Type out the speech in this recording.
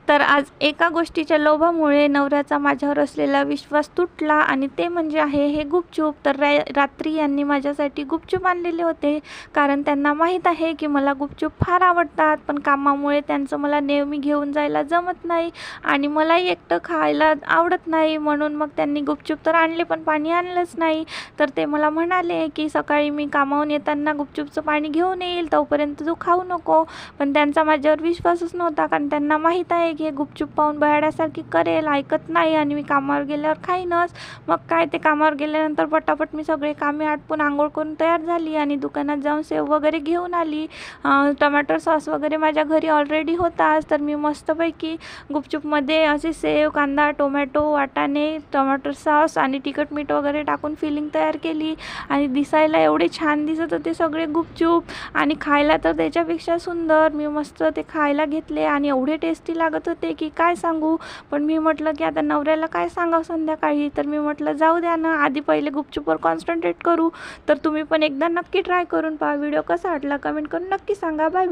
तर आज एका गोष्टीच्या लोभामुळे नवऱ्याचा माझ्यावर असलेला विश्वास तुटला आणि ते म्हणजे आहे हे गुपचूप. तर रात्री यांनी माझ्यासाठी गुपचूप आणलेले होते, कारण त्यांना माहीत आहे की मला गुपचूप फार आवडतात, पण कामामुळे त्यांचं मला नेहमी घेऊन जायला जमत नाही आणि मलाही एकटं खायला आवडत नाही. म्हणून मग त्यांनी गुपचूप तर आणले, पण पाणी आणलंच नाही. तर ते मला म्हणाले की सकाळी मी कामावून येताना गुपचूपचं पाणी घेऊन येईल, तोपर्यंत तू खाऊ नको. पण त्यांचा माझ्यावर विश्वासच नव्हता, कारण त्यांना माहीत आहे की हे गुपचूप पाहून बहाड्यासारखी करेल, ऐकत नाही आणि मी कामावर गेल्यावर खाईनच. मग काय, ते कामावर गेल्यानंतर पटापट मी सगळे कामे आटपून आंघोळ करून तयार झाली आणि दुकानात जाऊन सेव वगैरे घेऊन आली. टमाटर सॉस वगैरे माझ्या घरी ऑलरेडी होताच. तर मी मस्तपैकी गुपचूपमध्ये असे सेव, कांदा, टोमॅटो, वाटाणे, टमाटर सॉस आणि तिखट मीठ वगैरे टाकून फिलिंग तयार केली आणि दिसायला एवढे छान दिसत होते सगळे गुपचूप आणि खायला तर त्याच्यापेक्षा सुंदर. मी मस्त ते खायला घेतले आणि एवढे टेस्टी लागत होते की काय सांगू. पण मी म्हटलं की आता नवऱ्याला काय सांगावं संध्याकाळी, तर मी म्हटलं जाऊ द्या ना, आधी पहिले गुपचूपवर कॉन्सन्ट्रेट करू. तर तुम्ही पण एकदा नक्की ट्राय करून पहा. व्हिडिओ कसा वाटला कमेंट करून नक्की सांगा. बाय.